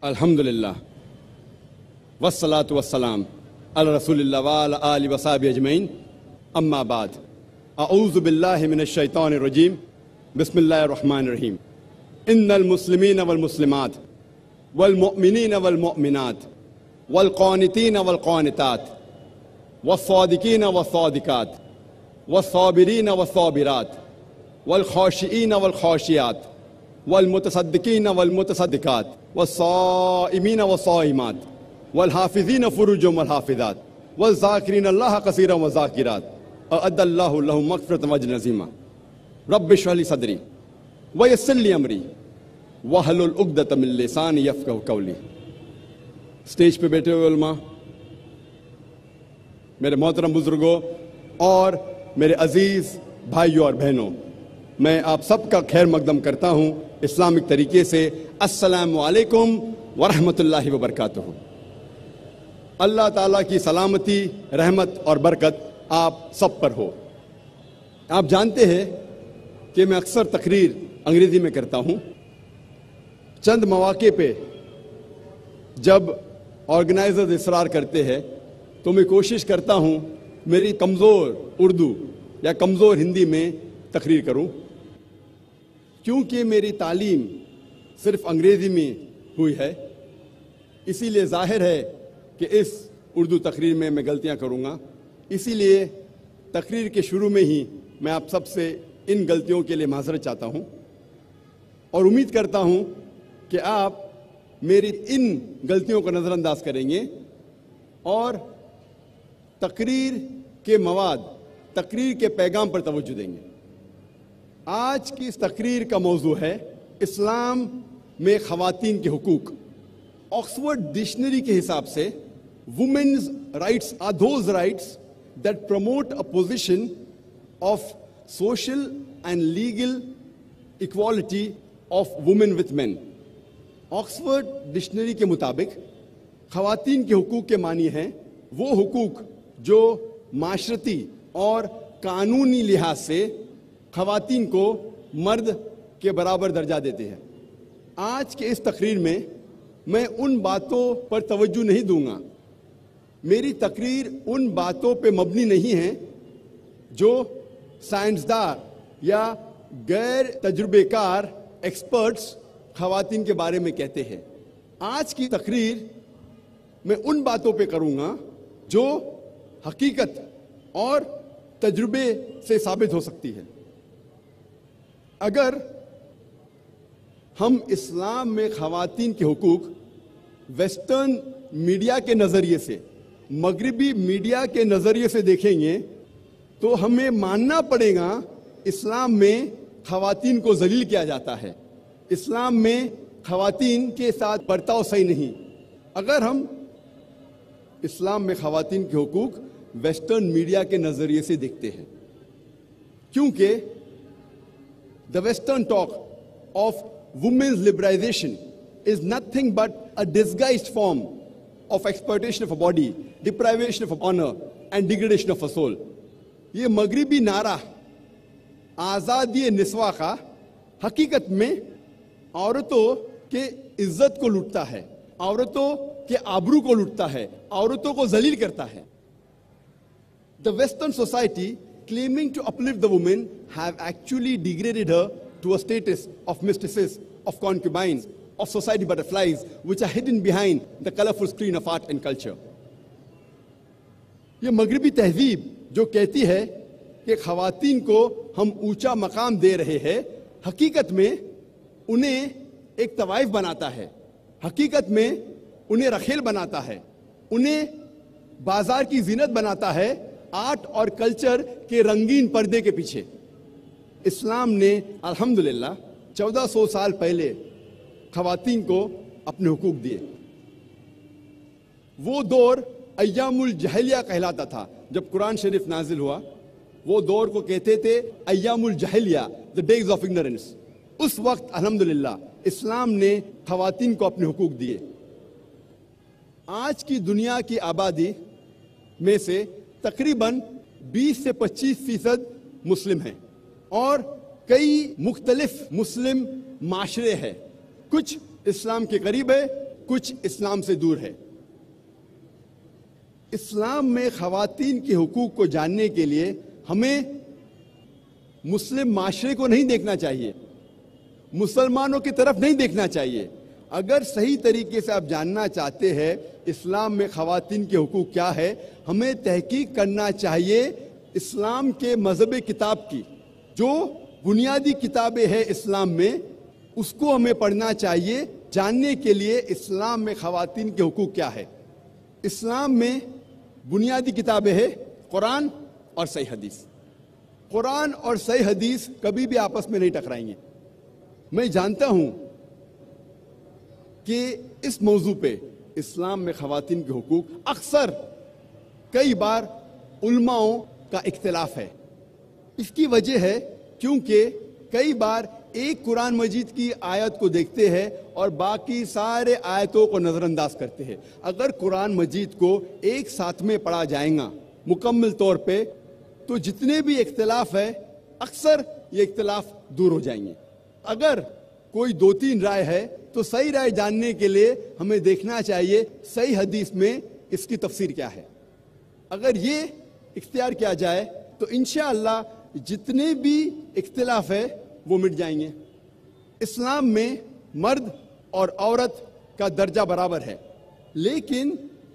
الحمدللہ والصلاة والسلام علی رسول اللہ وعلی آلہ وصحبہ اجمعین، اما بعد، اعوذ باللہ من الشیطان الرجیم، بسم اللہ الرحمن الرحیم۔ ان المسلمین والمسلمات والمؤمنین والمؤمنات والقانتین والقانتات والصادقین والصادقات والصابرین والصابرات والخاشعین والخاشعات والمتصدقین والمتصدقات والصائمین والصائمات والحافظین فروجهم والحافظات والذاکرین اللہ کثیرا والذاکرات اعد اللہ لهم مغفرۃ واجرا عظیما۔ رب اشرح لي صدری ویسر لي امری واحلل عقدۃ من لسانی یفقہوا قولی۔ اسٹیج پہ بیٹھے ہوئے علماء، میرے محترم بزرگوں اور میرے عزیز بھائیوں اور بہنوں، میں آپ سب کا خیر مقدم کرتا ہوں اسلامک طریقے سے۔ السلام علیکم ورحمۃ اللہ وبرکاتہ۔ اللہ تعالیٰ کی سلامتی، رحمت اور برکت آپ سب پر ہو۔ آپ جانتے ہیں کہ میں اکثر تقریر انگریزی میں کرتا ہوں۔ چند مواقع پہ جب آرگنائزرز اصرار کرتے ہیں تو میں کوشش کرتا ہوں میری کمزور اردو یا کمزور ہندی میں تقریر کروں، کیونکہ میری تعلیم صرف انگریزی میں ہوئی ہے، اسی لیے ظاہر ہے کہ اس اردو تقریر میں غلطیاں کروں گا۔ اسی لیے تقریر کے شروع میں ہی میں آپ سب سے ان غلطیوں کے لیے معذرت چاہتا ہوں، اور امید کرتا ہوں کہ آپ میری ان غلطیوں کو نظر انداز کریں گے اور تقریر کے مواد، تقریر کے پیغام پر توجہ دیں گے۔ آج کی اس تقریر کا موضوع ہے اسلام میں خواتین کے حقوق۔ آکسفورڈ ڈکشنری کے حساب سے women's rights are those rights that promote a position of social and legal equality of women with men. Oxford dictionary کے مطابق خواتین کے حقوق کے معنی ہیں وہ حقوق جو معاشرتی اور قانونی لحاظ سے خواتین کو مرد کے برابر درجہ دیتے ہیں۔ آج کے اس تقریر میں میں ان باتوں پر توجہ نہیں دوں گا۔ میری تقریر ان باتوں پہ مبنی نہیں ہے جو سائنسداں یا غیر تجربے کار ایکسپرٹس خواتین کے بارے میں کہتے ہیں۔ آج کی تقریر میں ان باتوں پہ کروں گا جو حقیقت اور تجربے سے ثابت ہو سکتی ہے۔ اگر ہم اسلام میں خواتین کے حقوق ویسٹرن میڈیا کے نظریے سے، مغربی میڈیا کے نظریے سے دیکھیں گے تو ہمیں ماننا پڑے گا اسلام میں خواتین کو ذلیل کیا جاتا ہے، اسلام میں خواتین کے ساتھ برتاؤ صحیح نہیں۔ اگر ہم اسلام میں خواتین کے حقوق ویسٹرن میڈیا کے نظریے سے دیکھتے ہیں، کیونکہ the western talk of women's liberalization is nothing but a disguised form of exploitation of a body, deprivation of honor and degradation of a soul۔ یہ مغربی نعرہ آزادی نسواں کا حقیقت میں عورتوں کے عزت کو لوٹتا ہے، عورتوں کے آبرو کو لوٹتا ہے، عورتوں کو ذلیل کرتا ہے۔ The Western society claiming to uplift the woman have actually degraded her to a status of mistresses, of concubines, of society butterflies, which are hidden behind the colorful screen of art and culture۔ یہ مغربی تہذیب جو کہتی ہے کہ خواتین کو ہم اونچا مقام دے رہے ہیں، حقیقت میں انہیں ایک طوائف بناتا ہے، حقیقت میں انہیں رخیل بناتا ہے، انہیں بازار کی زینت بناتا ہے آرٹ اور کلچر کے رنگین پردے کے پیچھے۔ اسلام نے الحمدللہ 1400 سال پہلے خواتین کو اپنے حقوق دیے۔ وہ دور ایام الجاہلیہ کہلاتا تھا۔ جب قرآن شریف نازل ہوا وہ دور کو کہتے تھے ایام الجاہلیہ، the days of ignorance۔ اس وقت الحمدللہ اسلام نے خواتین کو اپنے حقوق دیے۔ آج کی دنیا کی آبادی میں سے تقریباً 20 سے 25% مسلم ہیں اور کئی مختلف مسلم معاشرے ہیں. کچھ اسلام کے قریب ہے، کچھ اسلام سے دور ہے. اسلام میں خواتین کے حقوق کو جاننے کے لیے ہمیں مسلم معاشرے کو نہیں دیکھنا چاہیے، مسلمانوں کی طرف نہیں دیکھنا چاہیے. اگر صحیح طریقے سے آپ جاننا چاہتے ہیں اسلام میں خواتین کے حقوق کیا ہے، ہمیں تحقیق کرنا چاہیے اسلام کے مذہب کتاب کی. جو بنیادی کتابیں ہیں اسلام میں، اس کو ہمیں پڑھنا چاہیے جاننے کے لیے اسلام میں خواتین کے حقوق کیا ہے. اسلام میں بنیادی کتابیں ہیں قرآن اور صحیح حدیث. قرآن اور صحیح حدیث کبھی بھی آپس میں نہیں ٹکرائیں گے. میں جانتا ہوں کہ اس موضوع پہ اسلام میں خواتین کے حقوق اکثر کئی بار علماؤں کا اختلاف ہے. اس کی وجہ ہے کیونکہ کئی بار ایک قرآن مجید کی آیت کو دیکھتے ہیں اور باقی سارے آیتوں کو نظر انداز کرتے ہیں. اگر قرآن مجید کو ایک ساتھ میں پڑھا جائے گا مکمل طور پہ تو جتنے بھی اختلاف ہے اکثر یہ اختلاف دور ہو جائیں گے. اگر کوئی 2-3 رائے ہے تو صحیح رائے جاننے کے لیے ہمیں دیکھنا چاہیے صحیح حدیث میں اس کی تفسیر کیا ہے. اگر یہ اختیار کیا جائے تو انشاءاللہ جتنے بھی اختلاف ہے وہ مٹ جائیں گے. اسلام میں مرد اور عورت کا درجہ برابر ہے، لیکن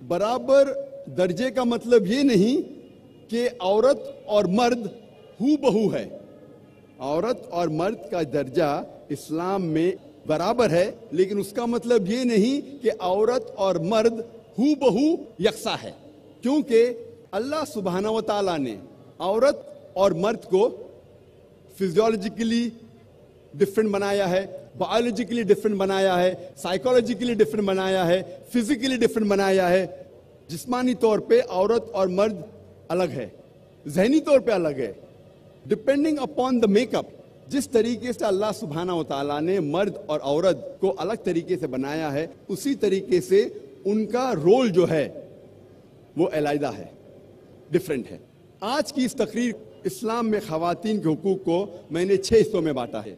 برابر درجے کا مطلب یہ نہیں کہ عورت اور مرد ہو بہو ہے. عورت اور مرد کا درجہ اسلام میں برابر ہے، لیکن اس کا مطلب یہ نہیں کہ عورت اور مرد ہو بہو یکساں ہے. کیونکہ اللہ سبحانہ و تعالیٰ نے عورت اور مرد کو فزیولوجیکلی ڈفرنٹ بنایا ہے، بایولوجیکلی ڈفرنٹ بنایا ہے، سائیکولوجیکلی ڈفرنٹ بنایا ہے، فزیکلی ڈفرنٹ بنایا ہے. جسمانی طور پہ عورت اور مرد الگ ہے، ذہنی طور پہ الگ ہے. Depending upon the make up, جس طریقے سے اللہ سبحانہ و تعالیٰ نے مرد اور عورت کو الگ طریقے سے بنایا ہے، اسی طریقے سے ان کا رول جو ہے وہ علیحدہ ہے، ڈفرنٹ ہے. آج کی اس تقریر اسلام میں خواتین کے حقوق کو میں نے 6 حصوں میں بانٹا ہے.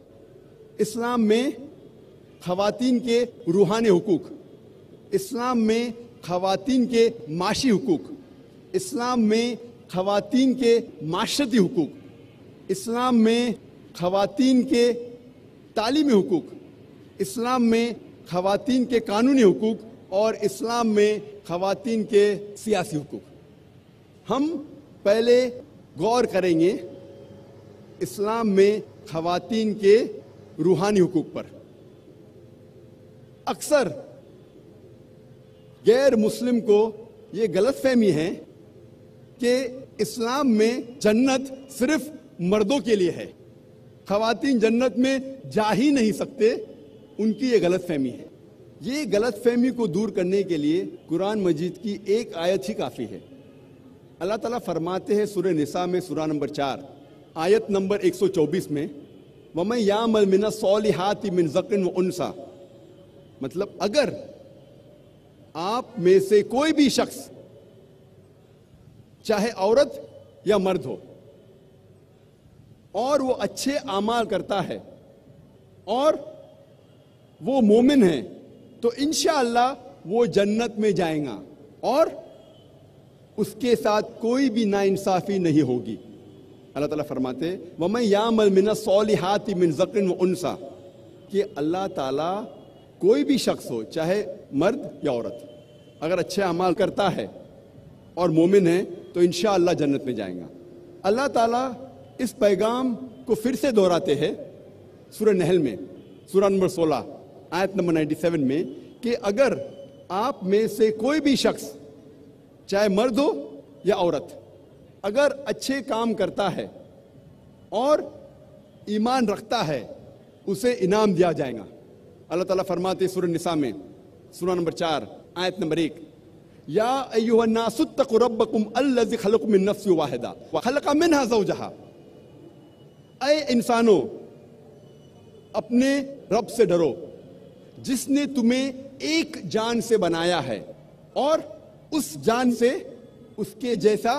اسلام میں خواتین کے روحانی حقوق، اسلام میں خواتین کے معاشی حقوق، اسلام میں خواتین کے معاشرتی حقوق، اسلام میں خواتین کے تعلیمی حقوق، اسلام میں خواتین کے قانونی حقوق اور اسلام میں خواتین کے سیاسی حقوق. ہم پہلے غور کریں گے اسلام میں خواتین کے روحانی حقوق پر. اکثر غیر مسلم کو یہ غلط فہمی ہے کہ اسلام میں جنت صرف مردوں کے لیے ہے، خواتین جنت میں جا ہی نہیں سکتے. ان کی یہ غلط فہمی ہے. یہ غلط فہمی کو دور کرنے کے لیے قرآن مجید کی ایک آیت ہی کافی ہے. اللہ تعالیٰ فرماتے ہیں سورہ نساء میں سورہ نمبر 4 آیت نمبر 124 میں وَمَن يَعْمَلْ مِنَ الصَّالِحَاتِ مِنْ ذَكْرٍ وَأُنثَىٰ. مطلب اگر آپ میں سے کوئی بھی شخص چاہے عورت یا مرد ہو اور وہ اچھے اعمال کرتا ہے اور وہ مومن ہے تو انشاءاللہ وہ جنت میں جائیں گا اور اس کے ساتھ کوئی بھی ناانصافی نہیں ہوگی. اللہ تعالیٰ فرماتے وَمَن يَعْمَلْ مِنَ الصَّالِحَاتِ مِنْ ذَكْرٍ وَأُنثَىٰ کہ اللہ تعالیٰ کوئی بھی شخص ہو چاہے مرد یا عورت اگر اچھے اعمال کرتا ہے اور مومن ہے تو انشاءاللہ جنت میں جائیں گا. اللہ تعالیٰ اس پیغام کو پھر سے دہراتے ہیں سورہ نحل میں سورہ نمبر 16 آیت نمبر 97 میں کہ اگر آپ میں سے کوئی بھی شخص چاہے مرد ہو یا عورت اگر اچھے کام کرتا ہے اور ایمان رکھتا ہے اسے انعام دیا جائے گا. اللہ تعالیٰ فرماتے سورہ نساء میں سورہ نمبر 4 آیت نمبر 1 یا ایھا الناس اتقوا ربکم الذی خلقکم من نفس واحدہ وخلق منها زوجہا. اے انسانوں اپنے رب سے ڈرو جس نے تمہیں ایک جان سے بنایا ہے اور اس جان سے اس کے جیسا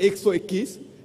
121,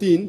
3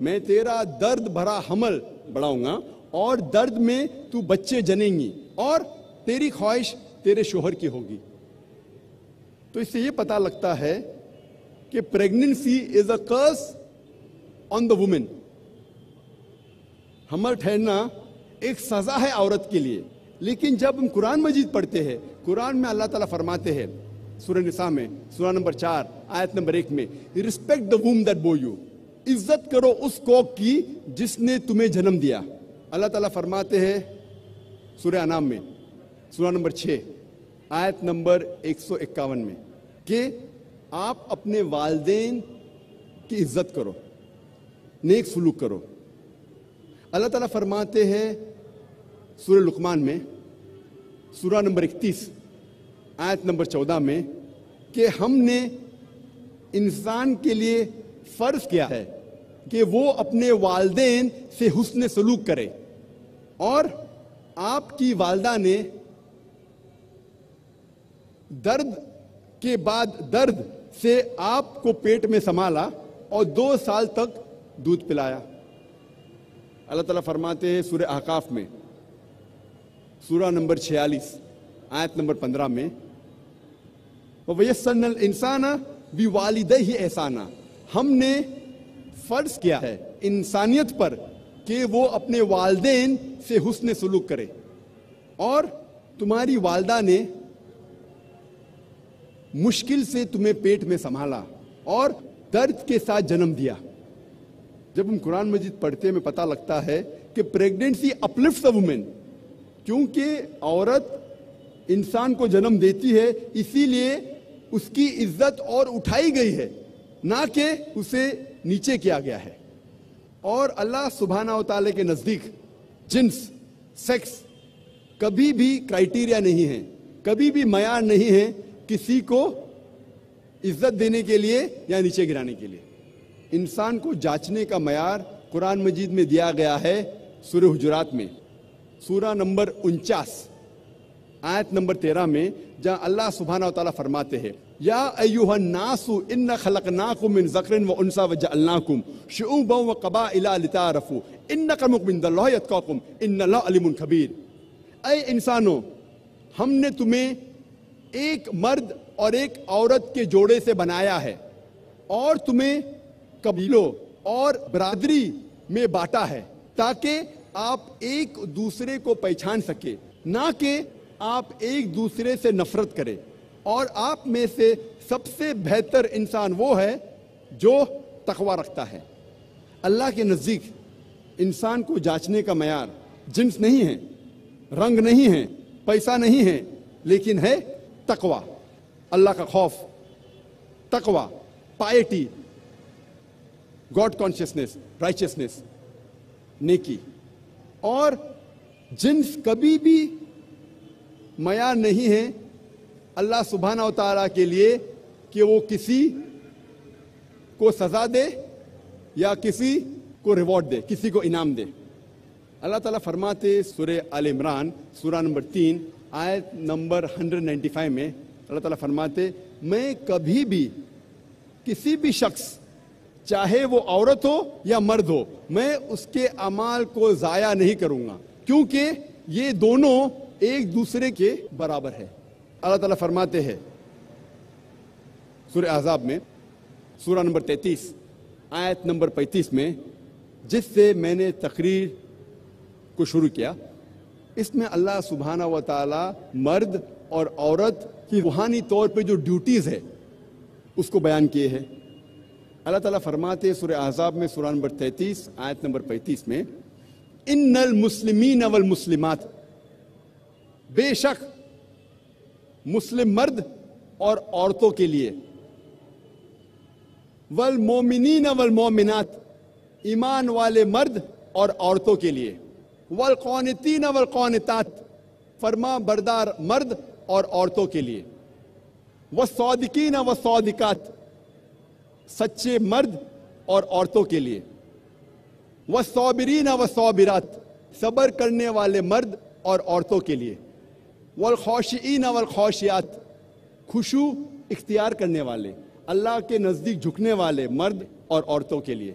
میں تیرا درد بھرا حمل بڑھاؤں گا اور درد میں تو بچے جنیں گی اور تیری خواہش تیرے شوہر کی ہوگی. تو اس سے یہ پتہ لگتا ہے کہ pregnancy is a Chris on the woman. حمل ٹھہرنا ایک سزا ہے عورت کے لیے. لیکن جب ہم قرآن مجید پڑھتے ہیں, قرآن میں اللہ تعالیٰ فرماتے ہیں سورہ نساء میں سورہ نمبر 4 آیت نمبر 1 میں, respect the womb that bore you, عزت کرو اس کوکھ کی جس نے تمہیں جنم دیا. اللہ تعالیٰ فرماتے ہیں سورہ انعام میں سورہ نمبر 6 آیت نمبر 151 میں کہ آپ اپنے والدین کی عزت کرو, نیک سلوک کرو. اللہ تعالیٰ فرماتے ہیں سورہ لقمان میں سورہ نمبر 31 آیت نمبر 14 میں کہ ہم نے انسان کے لیے فرض کیا ہے کہ وہ اپنے والدین سے حسن سلوک کرے, اور آپ کی والدہ نے درد کے بعد درد سے آپ کو پیٹ میں سنبھالا اور 2 سال تک دودھ پلایا. اللہ تعالیٰ فرماتے ہیں سورہ احقاف میں سورہ نمبر 46 آیت نمبر 15 میں وَيَسَّرْنَا الْإِنسَانَ بِوَالِدَيْهِ احسانا, ہم نے فرض کیا ہے انسانیت پر کہ وہ اپنے والدین سے حسن سلوک کرے. اور تمہاری والدہ نے مشکل سے تمہیں پیٹ میں سنبھالا اور درد کے ساتھ جنم دیا. جب ہم قرآن مجید پڑھتے ہیں ہمیں پتہ لگتا ہے کہ پریگننسی اپلفٹس اے وومن, کیونکہ عورت انسان کو جنم دیتی ہے اسی لیے اس کی عزت اور اٹھائی گئی ہے, نہ کہ اسے نیچے کیا گیا ہے. اور اللہ سبحانہ و تعالی کے نزدیک جنس, سیکس کبھی بھی کرائیٹیریا نہیں ہے, کبھی بھی معیار نہیں ہے کسی کو عزت دینے کے لیے یا نیچے گرانے کے لیے. انسان کو جانچنے کا معیار قرآن مجید میں دیا گیا ہے سورہ حجرات میں سورہ نمبر 49 آیت نمبر 13 میں, جہاں اللہ سبحانہ و تعالیٰ فرماتے ہیں یا ایھا الناس ان خلقناکم من ذکر و انثی وجعلناکم شعوبا وقبائل لتعارفوا ان اکرمکم عند اللہ اتقاکم ان اللہ علیم خبیر. اے انسانوں, ہم نے تمہیں ایک مرد اور ایک عورت کے جوڑے سے بنایا ہے اور تمہیں قبیلوں اور برادری میں بانٹا ہے تاکہ آپ ایک دوسرے کو پہچان سکے, نہ کہ آپ ایک دوسرے سے نفرت کریں. اور آپ میں سے سب سے بہتر انسان وہ ہے جو تقوی رکھتا ہے. اللہ کے نزدیک انسان کو جانچنے کا معیار جنس نہیں ہے, رنگ نہیں ہے, پیسہ نہیں ہے, لیکن ہے تقوی, اللہ کا خوف, تقوی, پائٹی, گاڈ کانشیسنس, رائچسنس, نیکی. اور جنس کبھی بھی معیار نہیں ہے اللہ سبحانہ و تعالیٰ کے لیے کہ وہ کسی کو سزا دے یا کسی کو ریوارڈ دے, کسی کو انعام دے. اللہ تعالیٰ فرماتے سورہ آل عمران سورہ نمبر 3 آیت نمبر 195 میں اللہ تعالیٰ فرماتے میں کبھی بھی کسی بھی شخص چاہے وہ عورت ہو یا مرد ہو میں اس کے اعمال کو ضائع نہیں کروں گا, کیونکہ یہ دونوں ایک دوسرے کے برابر ہے. اللہ تعالیٰ فرماتے ہیں سورہ احزاب میں سورہ نمبر 33 آیت نمبر 35 میں, جس سے میں نے تقریر کو شروع کیا, اس میں اللہ سبحانہ و تعالیٰ مرد اور عورت کی روحانی طور پہ جو ڈیوٹیز ہے اس کو بیان کیے ہیں. اللہ تعالیٰ فرماتے ہیں سورہ احزاب میں سورہ نمبر 33 آیت نمبر 35 میں ان المسلمین والمسلمات, بے شک مسلم مرد اور عورتوں کے لیے, والمومنین والمومنات, ایمان والے مرد اور عورتوں کے لیے, والقانتین والقانتات, فرما بردار مرد اور عورتوں کے لیے, والصادقین والصادقات, سچے مرد اور عورتوں کے لیے, والصابرین والصابرات, صبر کرنے والے مرد اور عورتوں کے لیے, والخاشعین والخاشعات, خشوع اختیار کرنے والے, اللہ کے نزدیک جھکنے والے مرد اور عورتوں کے لیے,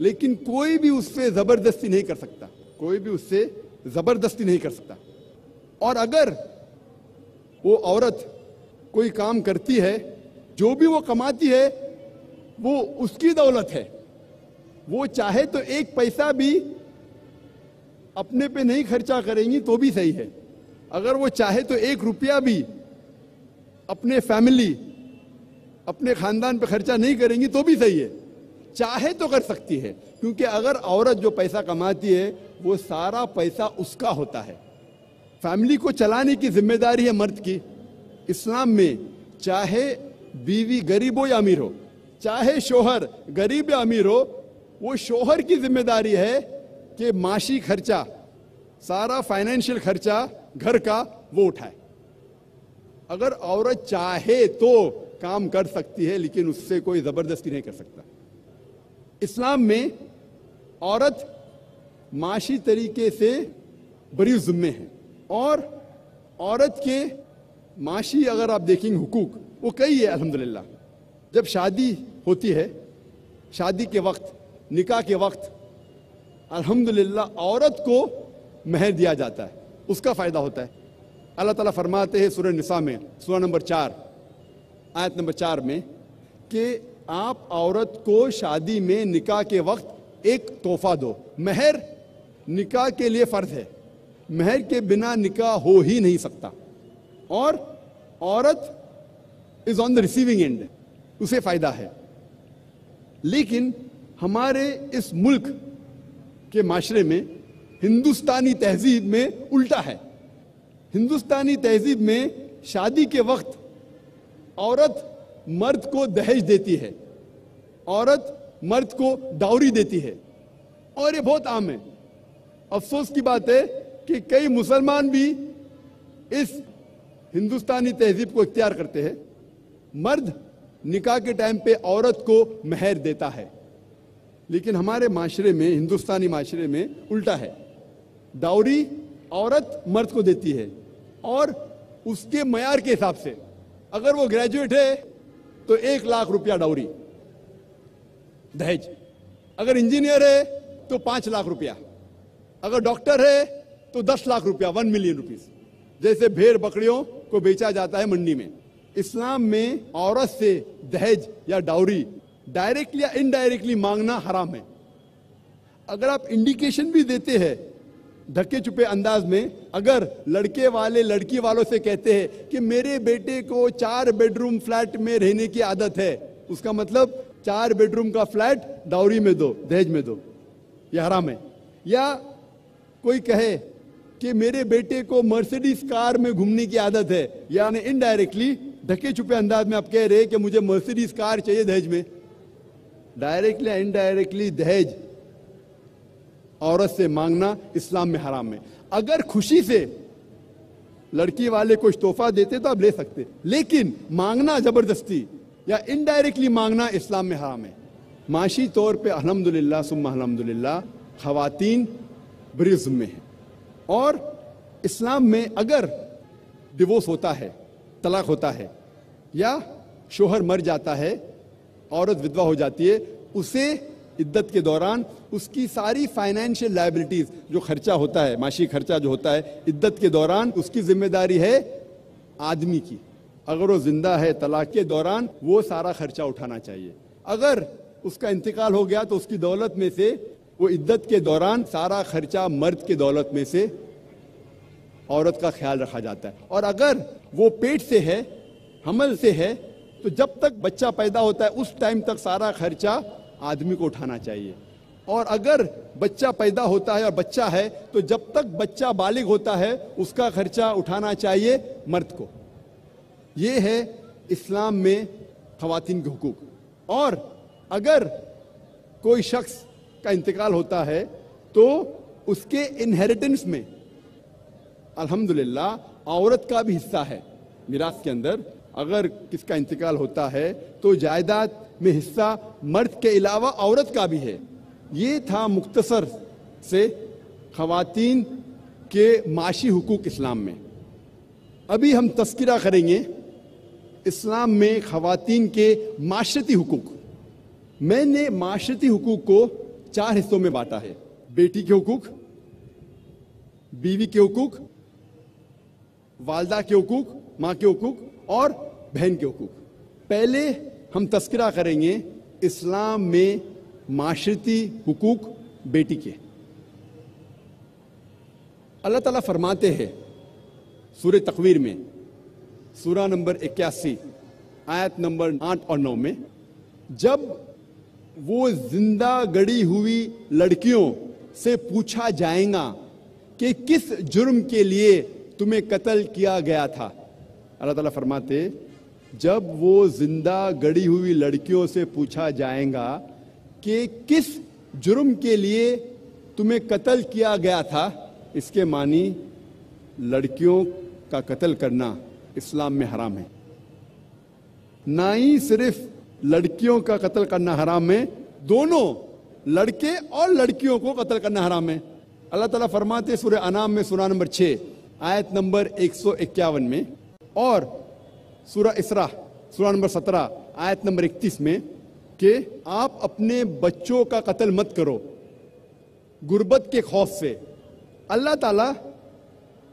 لیکن کوئی بھی اس سے زبردستی نہیں کر سکتا، کوئی بھی اس سے زبردستی نہیں کر سکتا۔ اور اگر وہ عورت کوئی کام کرتی ہے، جو بھی وہ کماتی ہے وہ اس کی دولت ہے، وہ چاہے تو ایک پیسہ بھی اپنے پہ نہیں خرچہ کریں گی تو بھی صحیح ہے، اگر وہ چاہے تو ایک روپیہ بھی اپنے فیملی اپنے خاندان پہ خرچہ نہیں کریں گی تو بھی صحیح ہے، چاہے تو کر سکتی ہے، کیونکہ اگر عورت جو پیسہ کماتی ہے وہ سارا پیسہ اس کا ہوتا ہے۔ فیملی کو چلانے کی ذمہ داری ہے مرد کی۔ اسلام میں چاہے بیوی غریب ہو یا امیر ہو، چاہے شوہر غریب یا امیر ہو، وہ شوہر کی ذمہ داری ہے کہ معاشی خرچہ، سارا فائنینشیل خرچہ گھر کا وہ اٹھائے۔ اگر عورت چاہے تو کام کر سکتی ہے، لیکن اس سے کوئی زبردستی نہیں کر سکتا۔ اسلام میں عورت معاشی طریقے سے بری ذمے ہے، اور عورت کے معاشی اگر آپ دیکھیں گے حقوق وہ کئی ہے الحمدللہ۔ جب شادی ہوتی ہے، شادی کے وقت، نکاح کے وقت، الحمدللہ عورت کو مہر دیا جاتا ہے، اس کا فائدہ ہوتا ہے۔ اللہ تعالیٰ فرماتے ہیں سورہ نساء میں، سورہ نمبر 4 آیت نمبر 4 میں کہ آپ عورت کو شادی میں نکاح کے وقت ایک تحفہ دو۔ مہر نکاح کے لیے فرض ہے، مہر کے بنا نکاح ہو ہی نہیں سکتا، اور عورت از آن دا ریسیونگ اینڈ، اسے فائدہ ہے۔ لیکن ہمارے اس ملک کے معاشرے میں، ہندوستانی تہذیب میں الٹا ہے۔ ہندوستانی تہذیب میں شادی کے وقت عورت مرد کو دہیج دیتی ہے، عورت مرد کو ڈاوری دیتی ہے، اور یہ بہت عام ہے۔ افسوس کی بات ہے کہ کئی مسلمان بھی اس ہندوستانی تہذیب کو اختیار کرتے ہیں۔ مرد نکاح کے ٹائم پہ عورت کو مہر دیتا ہے، لیکن ہمارے معاشرے میں، ہندوستانی معاشرے میں الٹا ہے۔ ڈاوری عورت مرد کو دیتی ہے، اور اس کے معیار کے حساب سے، اگر وہ گریجویٹ ہے تو 1 لاکھ روپیہ ڈاوری دہیج، اگر انجینئر ہے تو 5 لاکھ روپیہ، اگر ڈاکٹر ہے تو 10 لاکھ روپیہ، 1 ملین روپیز، جیسے بھیڑ بکریوں کو بیچا جاتا ہے منڈی میں۔ اسلام میں عورت سے دہیج یا ڈاوری ڈائریکٹلی یا انڈائریکٹلی مانگنا حرام ہے۔ اگر آپ انڈیکیشن بھی دیتے ہیں دھکے چھپے انداز میں، اگر لڑکے والے لڑکی والوں سے کہتے ہیں کہ میرے بیٹے کو 4 بیڈ روم فلیٹ میں رہنے کی عادت ہے، اس کا مطلب 4 بیڈ روم کا فلیٹ ڈاوری میں دو، دہیج میں دو، یہ حرام ہے۔ یا کوئی کہے کہ میرے بیٹے کو مرسیڈیز کار میں گھومنے کی عادت ہے، یعنی انڈائریکٹلی دھکے چھپے انداز میں آپ کہہ رہے کہ مجھے مرسیڈیز کار چاہیے دہیج میں۔ ڈائریکٹلی انڈائریکٹلی دہیج عورت سے مانگنا اسلام میں حرام ہے۔ اگر خوشی سے لڑکی والے کچھ تحفہ دیتے تو آپ لے سکتے، لیکن مانگنا زبردستی یا انڈائریکٹلی مانگنا اسلام میں حرام ہے۔ معاشی طور پہ الحمدللہ ثم الحمدللہ خواتین بری ذمے ہیں، اور اسلام میں اگر ڈیورس ہوتا ہے، طلاق ہوتا ہے، یا شوہر مر جاتا ہے، عورت ودوا ہو جاتی ہے، اسے عدت کے دوران اس کی ساری فائنینشیل لائبلٹیز، جو خرچہ ہوتا ہے، معاشی خرچہ جو ہوتا ہے عدت کے دوران، اس کی ذمہ داری ہے آدمی کی۔ اگر وہ زندہ ہے طلاق کے دوران وہ سارا خرچہ اٹھانا چاہیے، اگر اس کا انتقال ہو گیا تو اس کی دولت میں سے وہ عدت کے دوران سارا خرچہ مرد کی دولت میں سے عورت کا خیال رکھا جاتا ہے۔ اور اگر وہ پیٹ سے ہے، حمل سے ہے، تو جب تک بچہ پیدا ہوتا ہے اس ٹائم تک سارا خرچہ آدمی کو اٹھانا چاہیے، اور اگر بچہ پیدا ہوتا ہے اور بچہ ہے تو جب تک بچہ بالغ ہوتا ہے اس کا خرچہ اٹھانا چاہیے مرد کو۔ یہ ہے اسلام میں خواتین کے حقوق۔ اور اگر کوئی شخص کا انتقال ہوتا ہے تو اس کے انہیریٹنس میں الحمدللہ عورت کا بھی حصہ ہے۔ میراث کے اندر اگر کس کا انتقال ہوتا ہے تو جائیداد میں حصہ مرد کے علاوہ عورت کا بھی ہے۔ یہ تھا مختصر سے خواتین کے معاشی حقوق اسلام میں۔ ابھی ہم تذکرہ کریں گے اسلام میں خواتین کے معاشرتی حقوق۔ میں نے معاشرتی حقوق کو 4 حصوں میں بانٹا ہے: بیٹی کے حقوق، بیوی کے حقوق، والدہ کے حقوق، ماں کے حقوق اور بہن کے حقوق۔ پہلے ہم تذکرہ کریں گے اسلام میں معاشرتی حقوق بیٹی کے۔ اللہ تعالیٰ فرماتے ہیں سورہ تکویر میں، سورہ نمبر 81 آیت نمبر 8 اور 9 میں، جب وہ زندہ گڑی ہوئی لڑکیوں سے پوچھا جائے گا کہ کس جرم کے لیے تمہیں قتل کیا گیا تھا، اللہ تعالیٰ فرماتے جب وہ زندہ گڑی ہوئی لڑکیوں سے پوچھا جائے گا کہ کس جرم کے لیے تمہیں قتل کیا گیا تھا، اس کے معنی لڑکیوں کا قتل کرنا اسلام میں حرام ہے۔ نہ ہی صرف لڑکیوں کا قتل کرنا حرام ہے، دونوں لڑکے اور لڑکیوں کو قتل کرنا حرام ہے۔ اللہ تعالیٰ فرماتے سورہ انعام میں سورہ نمبر 6 آیت نمبر 151 میں، اور سورہ اسراء سورہ نمبر 17 آیت نمبر 31 میں کہ آپ اپنے بچوں کا قتل مت کرو غربت کے خوف سے، اللہ تعالیٰ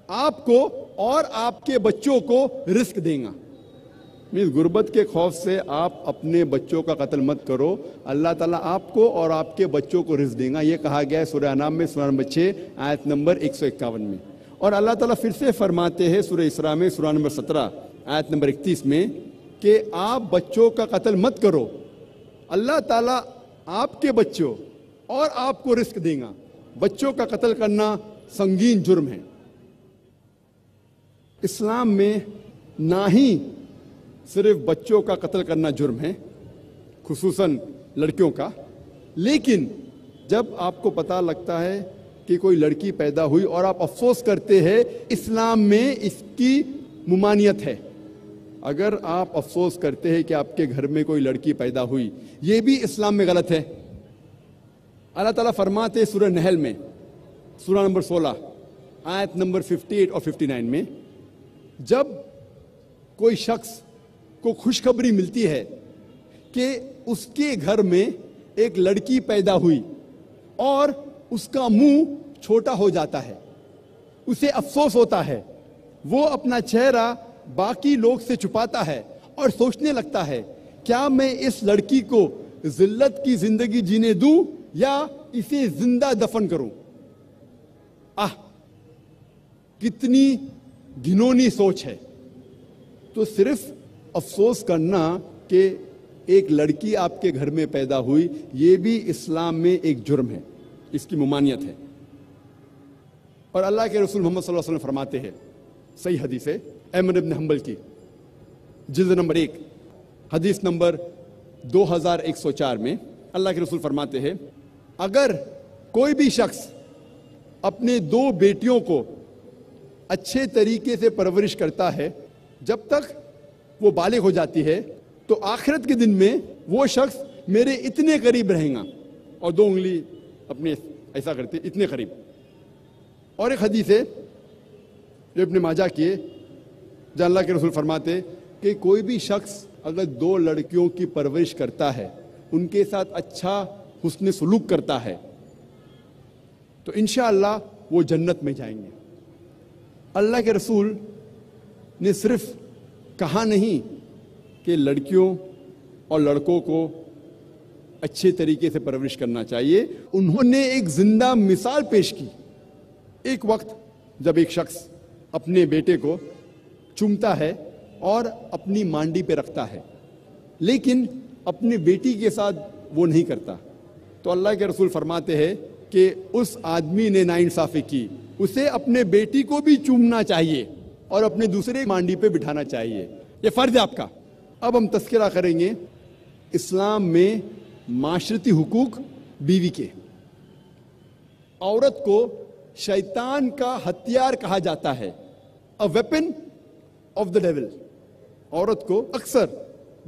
آپ کو اور آپ کے بچوں کو رزق دے گا۔ غربت کے خوف سے آپ اپنے بچوں کا قتل مت کرو، اللہ تعالیٰ آپ کو اور آپ کے بچوں کو رزق دے گا، یہ کہا گیا ہے سورہ انعام میں سورہ نمبر 6 آیت نمبر 151 میں۔ اور اللہ تعالیٰ پھر سے فرماتے ہیں سورہ اسراء میں سورہ نمبر 17 آیت نمبر 31 میں کہ آپ بچوں کا قتل مت کرو، اللہ تعالیٰ آپ کے بچوں اور آپ کو رزق دے گا۔ بچوں کا قتل کرنا سنگین جرم ہے۔ اسلام میں نہ ہی صرف بچوں کا قتل کرنا جرم ہے، خصوصاً لڑکیوں کا، لیکن جب آپ کو پتہ لگتا ہے کہ کوئی لڑکی پیدا ہوئی اور آپ افسوس کرتے ہیں، اسلام میں اس کی ممانعت ہے۔ اگر آپ افسوس کرتے ہیں کہ آپ کے گھر میں کوئی لڑکی پیدا ہوئی، یہ بھی اسلام میں غلط ہے۔ اللہ تعالیٰ فرماتے سورہ نحل میں سورہ نمبر 16 آیت نمبر 58 اور 59 میں، جب کوئی شخص کو خوشخبری ملتی ہے کہ اس کے گھر میں ایک لڑکی پیدا ہوئی اور اس کا منہ چھوٹا ہو جاتا ہے، اسے افسوس ہوتا ہے، وہ اپنا چہرہ باقی لوگ سے چھپاتا ہے اور سوچنے لگتا ہے کیا میں اس لڑکی کو ذلت کی زندگی جینے دوں یا اسے زندہ دفن کروں۔ کتنی گھنونی سوچ ہے۔ تو صرف افسوس کرنا کہ ایک لڑکی آپ کے گھر میں پیدا ہوئی، یہ بھی اسلام میں ایک جرم ہے، اس کی ممانعت ہے۔ اور اللہ کے رسول محمد صلی اللہ علیہ وسلم فرماتے ہیں، صحیح حدیث ہے احمد بن حنبل کی، جلد نمبر 1 حدیث نمبر 2104 میں اللہ کے رسول فرماتے ہیں، اگر کوئی بھی شخص اپنے 2 بیٹیوں کو اچھے طریقے سے پرورش کرتا ہے جب تک وہ بالغ ہو جاتی ہے، تو آخرت کے دن میں وہ شخص میرے اتنے قریب رہیں گا، اور 2 انگلی اپنے ایسا کرتے اتنے قریب۔ اور ایک حدیث ہے جو ابن ماجہ کی ہے، جہاں اللہ کے رسول فرماتے کہ کوئی بھی شخص اگر 2 لڑکیوں کی پرورش کرتا ہے، ان کے ساتھ اچھا حسن سلوک کرتا ہے، تو انشاءاللہ وہ جنت میں جائیں گے۔ اللہ کے رسول نے صرف کہا نہیں کہ لڑکیوں اور لڑکوں کو اچھے طریقے سے پرورش کرنا چاہیے، انہوں نے ایک زندہ مثال پیش کی۔ ایک وقت جب ایک شخص اپنے بیٹے کو چومتا ہے اور اپنی مانڈی پہ رکھتا ہے، لیکن اپنی بیٹی کے ساتھ وہ نہیں کرتا، تو اللہ کے رسول فرماتے ہیں کہ اس آدمی نے ناانصافی کی، اسے اپنے بیٹی کو بھی چومنا چاہیے اور اپنے دوسرے مانڈی پہ بٹھانا چاہیے، یہ فرض ہے آپ کا۔ اب ہم تذکرہ کریں گے اسلام میں معاشرتی حقوق بیوی کے۔ عورت کو شیطان کا ہتھیار کہا جاتا ہے، a weapon of the devil۔ عورت کو اکثر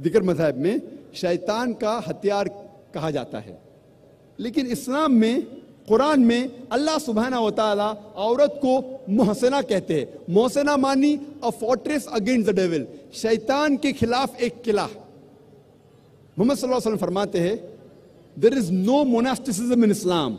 دیگر مذاہب میں شیطان کا ہتھیار کہا جاتا ہے، لیکن اسلام میں، قرآن میں اللہ سبحانہ و تعالیٰ عورت کو محسنہ کہتے ہیں۔ محسنہ مانی a fortress against the devil، شیطان کے خلاف ایک قلعہ۔ محمد صلی اللہ علیہ وسلم فرماتے ہیں There is no monasticism in Islam.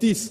30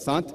7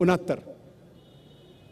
69,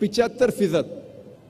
75%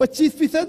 25%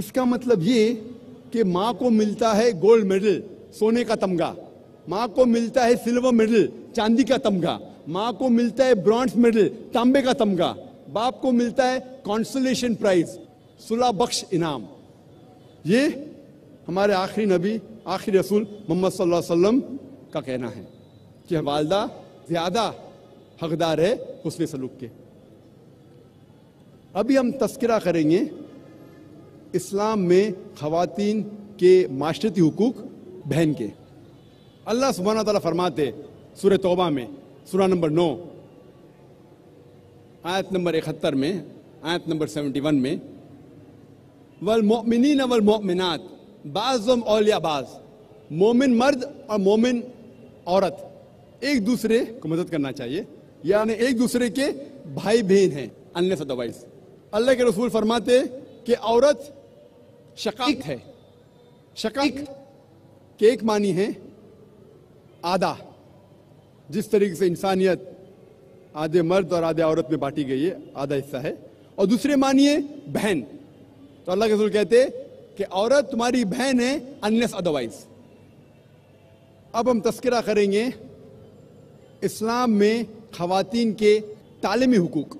اس کا مطلب یہ کہ ماں کو ملتا ہے گولڈ میڈل، سونے کا تمغہ، ماں کو ملتا ہے سلور میڈل، چاندی کا تمغہ، ماں کو ملتا ہے برونز میڈل، تانبے کا تمغہ، باپ کو ملتا ہے کانسولیشن پرائز، صلح بخش انعام۔ یہ ہمارے آخری نبی، آخری رسول محمد صلی اللہ علیہ وسلم کا کہنا ہے کہ والدہ زیادہ حقدار ہے حسن سلوک کے۔ ابھی ہم تذکرہ کریں گے اسلام میں خواتین کے معاشرتی حقوق بہن کے۔ اللہ سبحانہ تعالیٰ فرماتے سورہ توبہ میں، سورہ نمبر 9 آیت نمبر 71 میں، آیت نمبر 71 میں، والمؤمنین والمؤمنات بعضهم اولیاء بعض، مومن مرد اور مومن عورت ایک دوسرے کو مدد کرنا چاہیے، یعنی ایک دوسرے کے بھائی بہن ہیں unless otherwise۔ اللہ کے رسول فرماتے کہ عورت شقیق ہے۔ شقیق کے ایک معنی ہے آدھا، جس طریقے سے انسانیت آدھے مرد اور آدھے عورت میں بانٹی گئی ہے، آدھا حصہ ہے، اور دوسرے معنی ہے بہن۔ تو اللہ کے رسول کہتے کہ عورت تمہاری بہن ہے unless otherwise۔ اب ہم تذکرہ کریں گے اسلام میں خواتین کے تعلیمی حقوق۔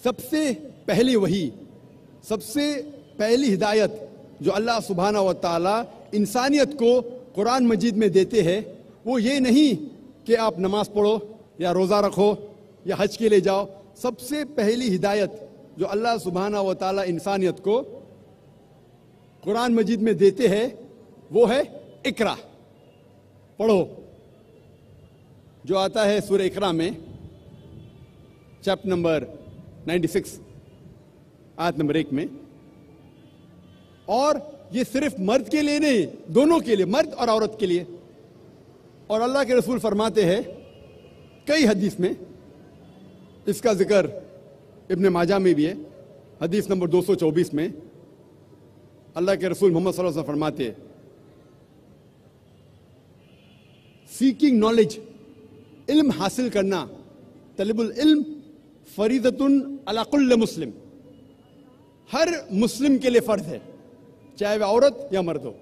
سب سے پہلی وحی، سب سے پہلی ہدایت جو اللہ سبحانہ و تعالیٰ انسانیت کو قرآن مجید میں دیتے ہیں وہ یہ نہیں کہ آپ نماز پڑھو یا روزہ رکھو یا حج کے لیے جاؤ۔ سب سے پہلی ہدایت جو اللہ سبحانہ و تعالیٰ انسانیت کو قرآن مجید میں دیتے ہیں وہ ہے اقرا، پڑھو، جو آتا ہے سورہ اقرا میں چیپٹر نمبر 96 آیت نمبر 1 میں۔ اور یہ صرف مرد کے لیے نہیں، دونوں کے لیے، مرد اور عورت کے لیے۔ اور اللہ کے رسول فرماتے ہیں کئی حدیث میں، اس کا ذکر ابن ماجہ میں بھی ہے، حدیث نمبر 224 میں اللہ کے رسول محمد صلی اللہ علیہ وسلم فرماتے ہیں سیکنگ نالج، علم حاصل کرنا، طلب العلم فریضۃ علی کل مسلم، ہر مسلم کے لیے فرض ہے، چاہے وہ عورت یا مرد ہو۔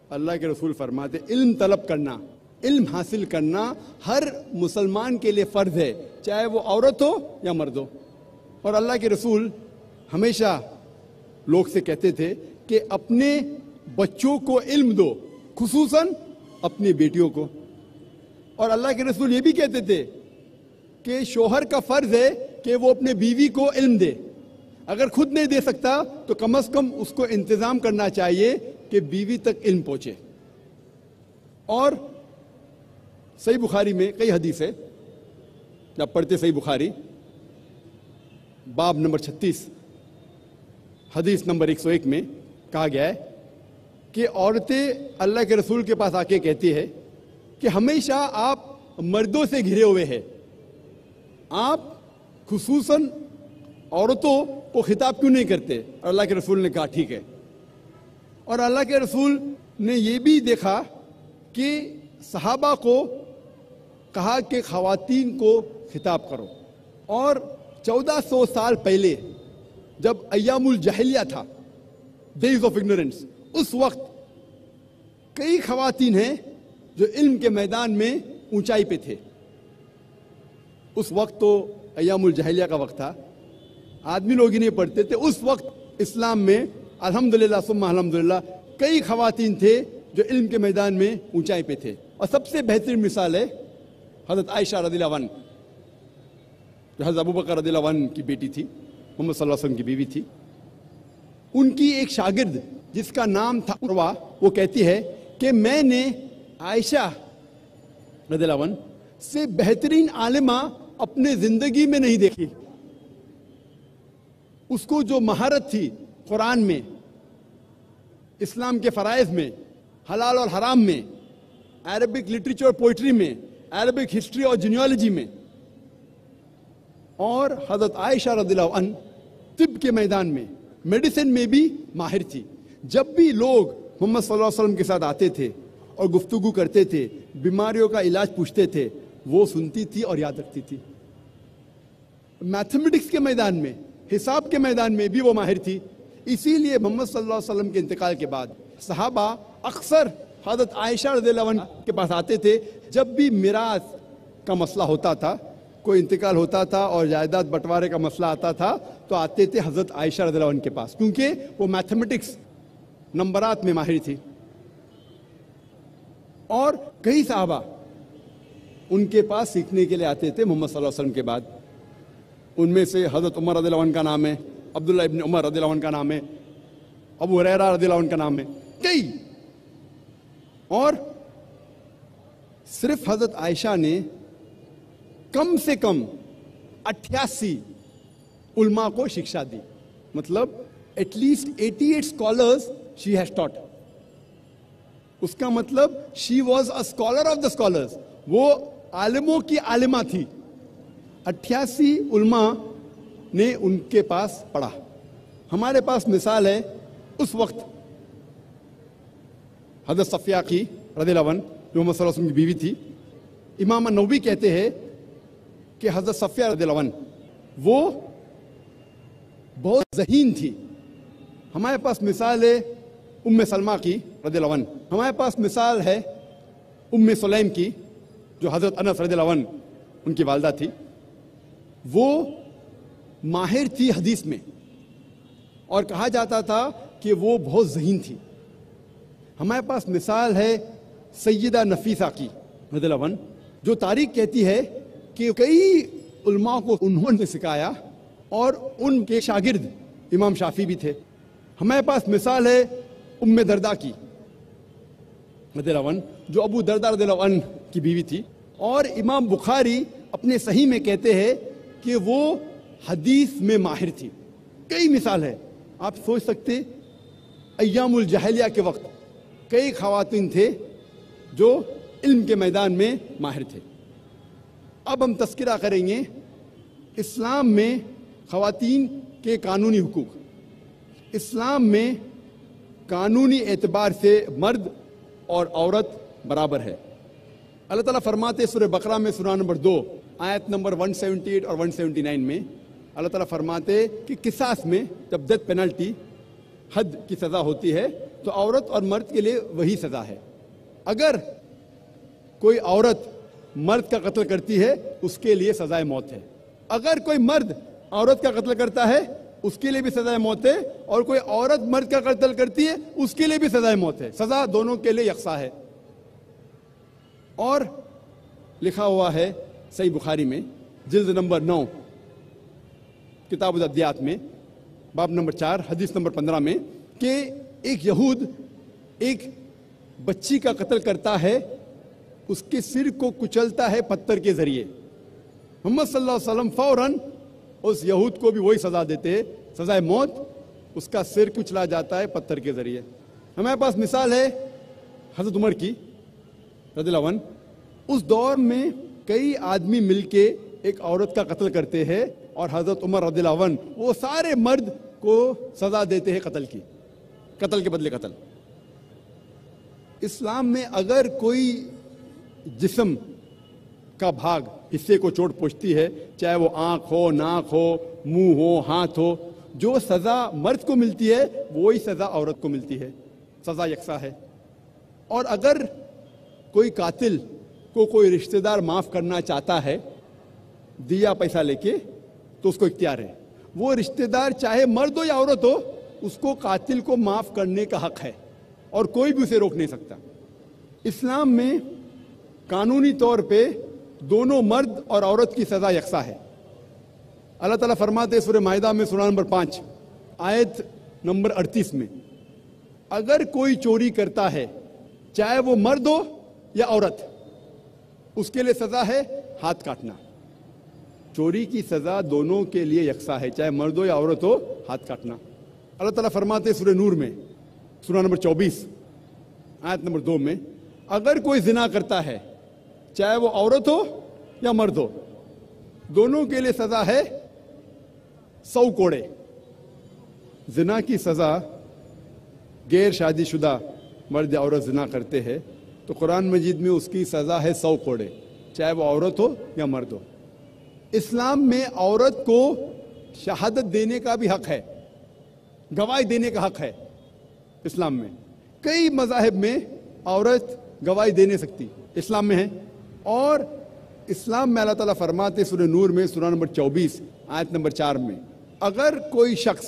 اللہ کے رسول فرماتے علم طلب کرنا، علم حاصل کرنا ہر مسلمان کے لیے فرض ہے، چاہے وہ عورت ہو یا مرد ہو۔ اور اللہ کے رسول ہمیشہ لوگ سے کہتے تھے کہ اپنے بچوں کو علم دو، خصوصاً اپنی بیٹیوں کو۔ اور اللہ کے رسول یہ بھی کہتے تھے کہ شوہر کا فرض ہے کہ وہ اپنے بیوی کو علم دے، اگر خود نہیں دے سکتا تو کم از کم اس کو انتظام کرنا چاہیے کہ بیوی تک علم پہنچے۔ اور صحیح بخاری میں کئی حدیث ہے، جب پڑھتے صحیح بخاری باب نمبر 36 حدیث نمبر 101 میں کہا گیا ہے کہ عورتیں اللہ کے رسول کے پاس آ کے کہتی ہے کہ ہمیشہ آپ مردوں سے گھرے ہوئے ہیں، آپ خصوصاً عورتوں کو خطاب کیوں نہیں کرتے؟ اور اللہ کے رسول نے کہا ٹھیک ہے۔ اور اللہ کے رسول نے یہ بھی دیکھا کہ صحابہ کو کہا کہ خواتین کو خطاب کرو۔ اور 1400 سال پہلے جب ایام الجاہلیہ تھا، ڈیز آف اگنورنس، اس وقت کئی خواتین ہیں جو علم کے میدان میں اونچائی پہ تھے۔ اس وقت تو ایام الجاہلیہ کا وقت تھا، آدمی لوگ ہی نہیں پڑھتے تھے۔ اس وقت اسلام میں الحمدللہ ثم الحمدللہ کئی خواتین تھے جو علم کے میدان میں اونچائی پہ تھے۔ اور سب سے بہترین مثال ہے حضرت عائشہ رضی اللہ عنہ، جو حضرت ابوبکر رضی اللہ عنہ کی بیٹی تھی، محمد صلی اللہ علیہ وسلم کی بیوی تھی۔ ان کی ایک شاگرد جس کا نام تھا عروہ، وہ کہتی ہے کہ میں نے عائشہ رضی اللہ عنہ سے بہترین عالمہ اپنے زندگی میں نہیں دیکھی۔ اس کو جو مہارت تھی قرآن میں، اسلام کے فرائض میں، حلال اور حرام میں، عربک لٹریچر اور پوئٹری میں، عربک ہسٹری اور جینیالوجی میں، اور حضرت عائشہ رضی اللہ عنہ طب کے میدان میں، میڈیسن میں بھی ماہر تھی۔ جب بھی لوگ محمد صلی اللہ علیہ وسلم کے ساتھ آتے تھے اور گفتگو کرتے تھے، بیماریوں کا علاج پوچھتے تھے، وہ سنتی تھی اور یاد رکھتی تھی۔ میتھمیٹکس کے میدان میں، حساب کے میدان میں بھی وہ ماہر تھی۔ اسی لیے محمد صلی اللہ علیہ وسلم کے انتقال کے بعد صحابہ اکثر حضرت عائشہ رضی اللہ عنہ کے پاس آتے تھے. جب بھی میراث کا مسئلہ ہوتا تھا, کوئی انتقال ہوتا تھا اور جائیداد بٹوارے کا مسئلہ آتا تھا, تو آتے تھے حضرت عائشہ رضی اللہ عنہ کے پاس, کیونکہ وہ میتھمیٹکس نمبرات میں ماہر تھی. اور کئی صحابہ ان کے پاس سیکھنے کے لیے آتے تھے محمد صلی اللہ علیہ وسلم کے بعد. ان میں سے حضرت عمر رضی اللہ عنہ کا نام ہے, عبداللہ ابن عمر رضی اللہ عنہ کا نام ہے, ابو ہریرہ رضی اللہ عنہ کا نام ہے, کئی. اور صرف حضرت عائشہ نے کم سے کم 88 علماء کو شکشا دی. مطلب at least 88 scholars she has taught. اس کا مطلب she was a scholar of the scholars, وہ عالموں کی عالمہ تھی. 88 علماء نے ان کے پاس پڑھا. ہمارے پاس مثال ہے اس وقت حضرت صفیہ کی رضی اللہ عنہ, جو محمد صلی اللہ علیہ وسلم کی بیوی تھی. امام نووی کہتے ہیں کہ حضرت صفیہ رضی اللہ عنہ وہ بہت ذہین تھی. ہمارے پاس مثال ہے ام سلمہ کی رضی اللہ عنہ. ہمارے پاس مثال ہے ام سلیم کی, جو حضرت انس رضی اللہ عنہ ان کی والدہ تھی. وہ ماہر تھی حدیث میں اور کہا جاتا تھا کہ وہ بہت ذہین تھی. ہمارے پاس مثال ہے سیدہ نفیسہ کی رضی اللہ عنہ, جو تاریخ کہتی ہے کہ کئی علماء کو انہوں نے سکھایا اور ان کے شاگرد امام شافعی بھی تھے. ہمارے پاس مثال ہے ام دردہ کی رضی اللہ عنہ, جو ابو دردہ رضی اللہ عنہ کی بیوی تھی. اور امام بخاری اپنے صحیح میں کہتے ہیں کہ وہ حدیث میں ماہر تھی. کئی مثال ہے, آپ سوچ سکتے ایام الجاہلیہ کے وقت کئی خواتین تھے جو علم کے میدان میں ماہر تھے. اب ہم تذکرہ کریں گے اسلام میں خواتین کے قانونی حقوق. اسلام میں قانونی اعتبار سے مرد اور عورت برابر ہے. اللہ تعالیٰ فرماتے سورہ بقرہ میں سورہ نمبر 2 آیت نمبر 178 اور 179 میں اللہ تعالیٰ فرماتے کہ قصاص میں جب ڈیتھ پینلٹی حد کی سزا ہوتی ہے تو عورت اور مرد کے لیے وہی سزا ہے. اگر کوئی عورت مرد کا قتل کرتی ہے اس کے لیے سزائے موت ہے. اگر کوئی مرد عورت کا قتل کرتا ہے اس کے لیے بھی سزائے موت ہے, اور کوئی عورت مرد کا قتل کرتی ہے اس کے لیے بھی سزائے موت ہے. سزا دونوں کے لیے یکساں ہے. اور لکھا ہوا ہے صحیح بخاری میں جلد نمبر 9 کتاب الادیات میں باب نمبر 4 حدیث نمبر 15 میں کہ ایک یہود ایک بچی کا قتل کرتا ہے, اس کے سر کو کچلتا ہے پتھر کے ذریعے. محمد صلی اللہ علیہ وسلم فوراً اس یہود کو بھی وہی سزا دیتے ہیں, سزائے موت. اس کا سر کچلا جاتا ہے پتھر کے ذریعے. ہمارے پاس مثال ہے حضرت عمر کی رضی اللہ عنہ. اس دور میں کئی آدمی مل کے ایک عورت کا قتل کرتے ہیں اور حضرت عمر رضی اللہ عنہ وہ سارے مرد کو سزا دیتے ہیں قتل کی, قتل کے بدلے قتل. اسلام میں اگر کوئی جسم کا بھاگ حصے کو چوٹ پہنچتی ہے, چاہے وہ آنکھ ہو, ناک ہو, منہ ہو, ہاتھ ہو, جو سزا مرد کو ملتی ہے وہی سزا عورت کو ملتی ہے. سزا یکساں ہے. اور اگر کوئی قاتل کو کوئی رشتہ دار معاف کرنا چاہتا ہے دیا پیسہ لے کے تو اس کو اختیار ہے. وہ رشتہ دار چاہے مرد ہو یا عورت ہو, اس کو قاتل کو معاف کرنے کا حق ہے اور کوئی بھی اسے روک نہیں سکتا. اسلام میں قانونی طور پہ دونوں مرد اور عورت کی سزا یکساں ہے. اللہ تعالیٰ فرماتے سورہ مائدہ میں سورہ نمبر 5 آیت نمبر 38 میں اگر کوئی چوری کرتا ہے چاہے وہ مرد ہو یا عورت, اس کے لیے سزا ہے ہاتھ کاٹنا. چوری کی سزا دونوں کے لیے یکساں ہے, چاہے مرد ہو یا عورت ہو, ہاتھ کاٹنا. اللہ تعالیٰ فرماتے سورہ نور میں سورہ نمبر 24 آیت نمبر 2 میں اگر کوئی زنا کرتا ہے چاہے وہ عورت ہو یا مرد ہو, دونوں کے لیے سزا ہے 100 کوڑے. زنا کی سزا غیر شادی شدہ مرد یا عورت زنا کرتے ہیں تو قرآن مجید میں اس کی سزا ہے 100 کوڑے, چاہے وہ عورت ہو یا مرد ہو. اسلام میں عورت کو شہادت دینے کا بھی حق ہے. گواہی دینے کا حق ہے اسلام میں. کئی مذاہب میں عورت گواہی دے نہیں سکتی، اسلام میں ہے. اور اسلام میں اللہ تعالیٰ فرماتے سورہ نور میں سورہ نمبر 24 آیت نمبر 4 میں، اگر کوئی شخص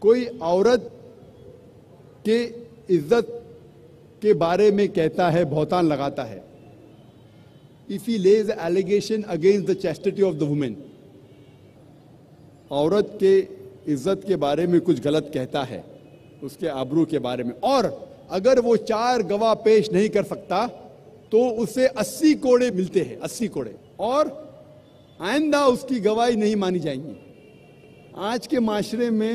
کوئی عورت کے عزت کے بارے میں کہتا ہے، بہتان لگاتا ہے، if he lays an allegation against the chastity of the woman، عورت کے عزت کے بارے میں کچھ غلط کہتا ہے، اس کے آبرو کے بارے میں، اور اگر وہ 4 گواہ پیش نہیں کر سکتا تو اسے 80 کوڑے ملتے ہیں، 80 کوڑے، اور آئندہ اس کی گواہی نہیں مانی جائیں گی. آج کے معاشرے میں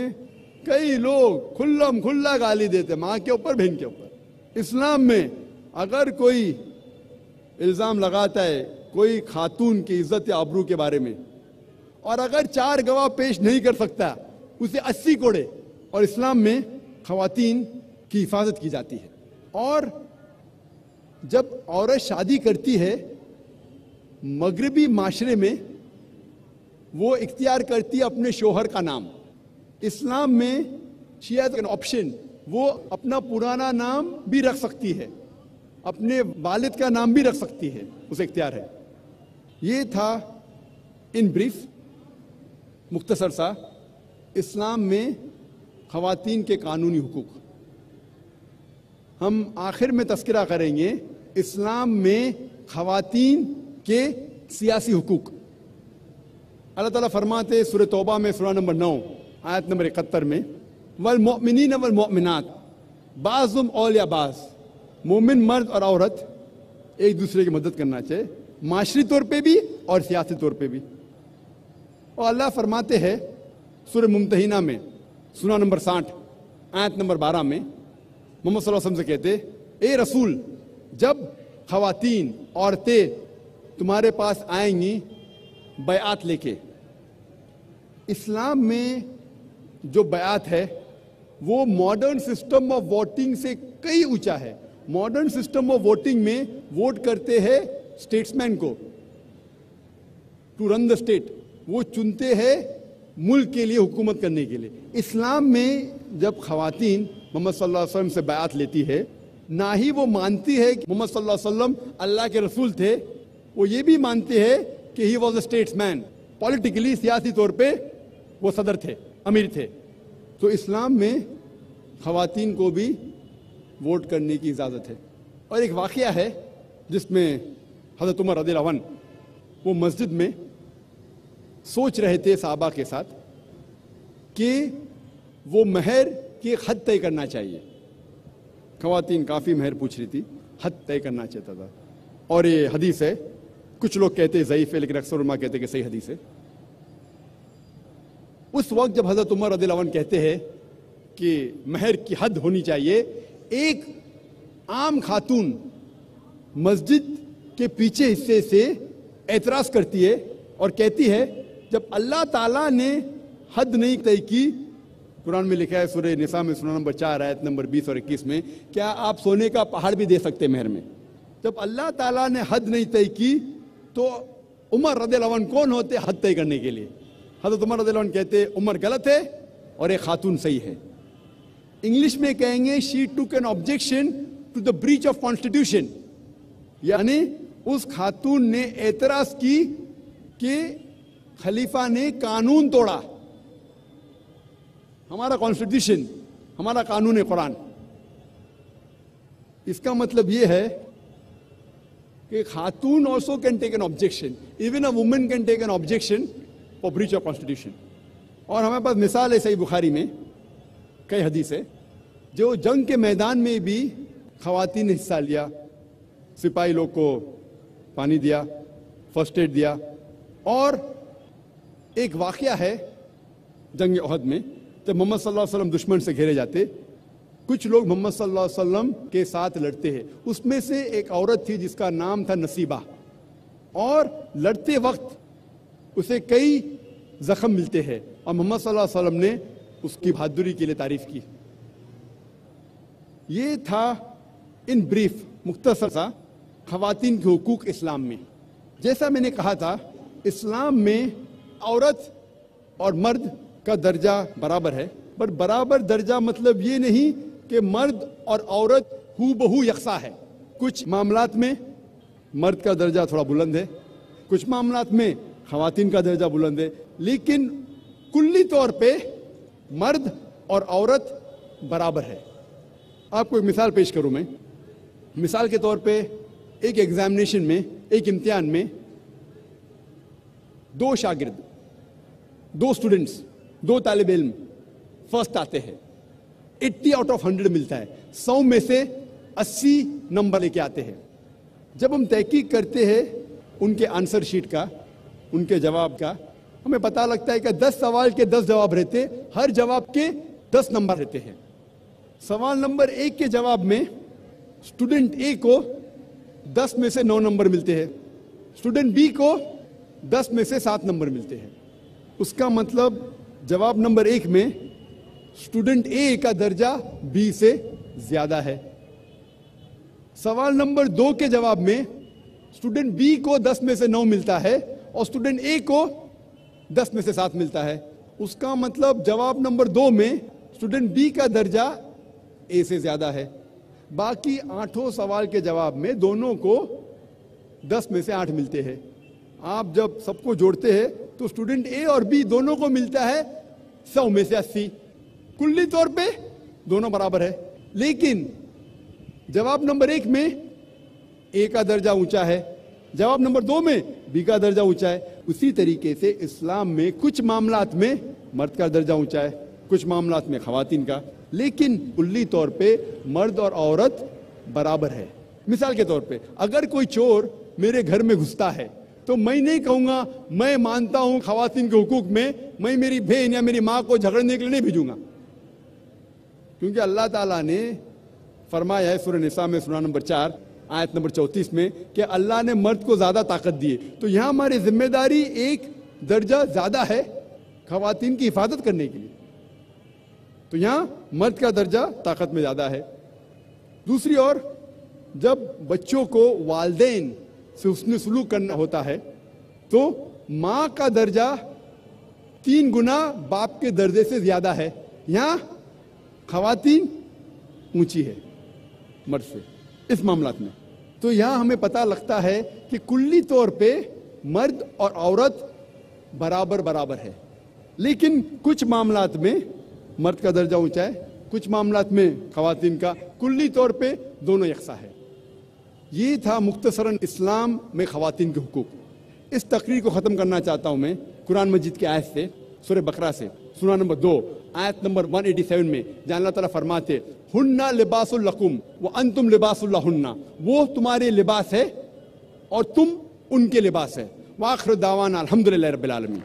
کئی لوگ کھلم کھلا گالی دیتے ماں کے اوپر، بہن کے اوپر. اسلام میں اگر کوئی الزام لگاتا ہے کوئی خاتون کی عزت یا آبرو کے بارے میں، اور اگر 4 گواہ پیش نہیں کر سکتا اسے 80 کوڑے. اور اسلام میں خواتین کی حفاظت کی جاتی ہے. اور جب عورت شادی کرتی ہے مغربی معاشرے میں وہ اختیار کرتی ہے اپنے شوہر کا نام. اسلام میں شی ہیز این آپشن، وہ اپنا پرانا نام بھی رکھ سکتی ہے، اپنے والد کا نام بھی رکھ سکتی ہے، اسے اختیار ہے. یہ تھا ان بریف مختصر سا اسلام میں خواتین کے قانونی حقوق. ہم آخر میں تذکرہ کریں گے اسلام میں خواتین کے سیاسی حقوق. اللہ تعالیٰ فرماتے سورہ توبہ میں سورہ نمبر 9 آیت نمبر 71 میں، والمؤمنین والمؤمنات بعضهم اولیاء بعض، مومن مرد اور عورت ایک دوسرے کی مدد کرنا چاہیے، معاشری طور پہ بھی اور سیاسی طور پہ بھی. اور اللہ فرماتے ہیں سورہ ممتحنہ میں سورہ نمبر 60 آیت نمبر 12 میں، محمد صلی اللہ علیہ وسلم سے کہتے، اے رسول جب خواتین عورتیں تمہارے پاس آئیں گی بیعت لے کے. اسلام میں جو بیعت ہے وہ ماڈرن سسٹم آف ووٹنگ سے کئی اونچا ہے. ماڈرن سسٹم آف ووٹنگ میں ووٹ کرتے ہیں اسٹیٹس مین کو ٹو رن دا اسٹیٹ، وہ چنتے ہیں ملک کے لیے حکومت کرنے کے لیے. اسلام میں جب خواتین محمد صلی اللہ علیہ وسلم سے بیعت لیتی ہے، نہ ہی وہ مانتی ہے کہ محمد صلی اللہ علیہ وسلم اللہ کے رسول تھے، وہ یہ بھی مانتے ہیں کہ he was a statesman, politically سیاسی طور پہ وہ صدر تھے، امیر تھے. تو اسلام میں خواتین کو بھی ووٹ کرنے کی اجازت ہے. اور ایک واقعہ ہے جس میں حضرت عمر رضی اللہ عنہ وہ مسجد میں سوچ رہے تھے صحابہ کے ساتھ کہ وہ مہر کی حد طے کرنا چاہیے. خواتین کافی مہر پوچھ رہی تھی، حد طے کرنا چاہتا تھا. اور یہ حدیث ہے، کچھ لوگ کہتے ہیں ضعیف ہے لیکن اکثر علماء کہتے ہیں کہ صحیح حدیث ہے. اس وقت جب حضرت عمر رضی اللہ عنہ کہتے ہیں کہ مہر کی حد ہونی چاہیے، ایک عام خاتون مسجد کے پیچھے حصے سے اعتراض کرتی ہے اور کہتی ہے جب اللہ تعالیٰ نے حد نہیں طے کی، قرآن میں لکھا ہے سورہ نساء میں سورہ نمبر 4 آیت نمبر 20 اور 21 میں، کیا آپ سونے کا پہاڑ بھی دے سکتے مہر میں؟ جب اللہ تعالیٰ نے حد نہیں طے کی تو عمر رضی اللہ عنہ کون ہوتے حد طے کرنے کے لیے؟ حضرت عمر رضی اللہ عنہ کہتے عمر غلط ہے اور ایک خاتون صحیح ہے. انگلش میں کہیں گے she took an objection to the breach of constitution، یعنی اس خاتون نے اعتراض کی کہ خلیفہ نے قانون توڑا، ہمارا کانسٹیٹیوشن، ہمارا قانون قرآن. اس کا مطلب یہ ہے کہ خاتون also can take an objection, even a woman can take an objection for breach of constitution. اور ہمارے پاس مثال ہے صحیح بخاری میں کئی حدیث ہے جو جنگ کے میدان میں بھی خواتین نے حصہ لیا، سپاہی لوگ کو پانی دیا، فرسٹ ایڈ دیا. اور ایک واقعہ ہے جنگ احد میں جب محمد صلی اللہ علیہ وسلم دشمن سے گھیرے جاتے، کچھ لوگ محمد صلی اللہ علیہ وسلم کے ساتھ لڑتے ہیں. اس میں سے ایک عورت تھی جس کا نام تھا نصیبہ، اور لڑتے وقت اسے کئی زخم ملتے ہیں اور محمد صلی اللہ علیہ وسلم نے اس کی بہادری کے لیے تعریف کی. یہ تھا ان بریف مختصر سا خواتین کے حقوق اسلام میں. جیسا میں نے کہا تھا اسلام میں عورت اور مرد کا درجہ برابر ہے، پر برابر درجہ مطلب یہ نہیں کہ مرد اور عورت ہو بہو یکساں ہے۔ کچھ معاملات میں مرد کا درجہ تھوڑا بلند ہے، کچھ معاملات میں خواتین کا درجہ بلند ہے، لیکن کلی طور پہ مرد اور عورت برابر ہے۔ آپ کو ایک مثال پیش کروں میں۔ مثال کے طور پہ ایک ایگزامینیشن میں، ایک امتحان میں 2 شاگرد، 2 اسٹوڈنٹس، 2 طالب علم فرسٹ آتے ہیں، 80 آؤٹ آف 100 ملتا ہے، 100 میں سے 80 نمبر لے کے آتے ہیں۔ جب ہم تحقیق کرتے ہیں ان کے آنسر شیٹ کا، ان کے جواب کا، ہمیں پتہ لگتا ہے کہ 10 سوال کے 10 جواب رہتے، ہر جواب کے 10 نمبر رہتے ہیں۔ سوال نمبر 1 کے جواب میں اسٹوڈنٹ اے کو 10 میں سے 9 نمبر ملتے ہیں، اسٹوڈنٹ بی کو 10 میں سے 7 نمبر ملتے ہیں۔ اس کا مطلب جواب نمبر 1 میں اسٹوڈنٹ اے کا درجہ بی سے زیادہ ہے۔ سوال نمبر 2 کے جواب میں اسٹوڈنٹ بی کو 10 میں سے 9 ملتا ہے اور اسٹوڈنٹ اے کو 10 میں سے 7 ملتا ہے۔ اس کا مطلب جواب نمبر 2 میں اسٹوڈنٹ بی کا درجہ اے سے زیادہ ہے۔ باقی 8 سوال کے جواب میں دونوں کو 10 میں سے 8 ملتے ہیں۔ آپ جب سب کو جوڑتے ہیں تو اسٹوڈنٹ اے اور بی دونوں کو ملتا ہے 100 میں سے 80۔ کلی طور پہ دونوں برابر ہے، لیکن جواب نمبر 1 میں اے کا درجہ اونچا ہے، جواب نمبر 2 میں بی کا درجہ اونچا ہے۔ اسی طریقے سے اسلام میں کچھ معاملات میں مرد کا درجہ اونچا ہے، کچھ معاملات میں خواتین کا، لیکن کلی طور پہ مرد اور عورت برابر ہے۔ مثال کے طور پہ اگر کوئی چور میرے گھر میں گھستا ہے تو میں نہیں کہوں گا میں مانتا ہوں خواتین کے حقوق میں میری بہن یا میری ماں کو جھگڑنے کے لیے نہیں بھیجوں گا، کیونکہ اللہ تعالیٰ نے فرمایا ہے سورہ نساء میں سورہ نمبر 4 آیت نمبر 34 میں کہ اللہ نے مرد کو زیادہ طاقت دی ہے، تو یہاں ہماری ذمہ داری ایک درجہ زیادہ ہے خواتین کی حفاظت کرنے کے لیے، تو یہاں مرد کا درجہ طاقت میں زیادہ ہے۔ دوسری اور جب بچوں کو والدین سے حسن سلوک کرنا ہوتا ہے تو ماں کا درجہ 3 گنا باپ کے درجے سے زیادہ ہے، یہاں خواتین اونچی ہے مرد سے اس معاملات میں۔ تو یہاں ہمیں پتہ لگتا ہے کہ کلی طور پہ مرد اور عورت برابر ہے، لیکن کچھ معاملات میں مرد کا درجہ اونچا ہے، کچھ معاملات میں خواتین کا، کلی طور پہ دونوں یکساں ہے۔ یہ تھا مختصراً اسلام میں خواتین کے حقوق۔ اس تقریر کو ختم کرنا چاہتا ہوں میں قرآن مجید کی آیت سے، سورہ بقرہ سے، سورہ نمبر 2 آیت نمبر 187 میں، جہاں اللہ تعالیٰ فرماتے ہن لباس لکم وانتم لباس لہن، وہ تمہارے لباس ہے اور تم ان کے لباس ہے۔ وآخر دعوانا الحمدللہ رب العالمین۔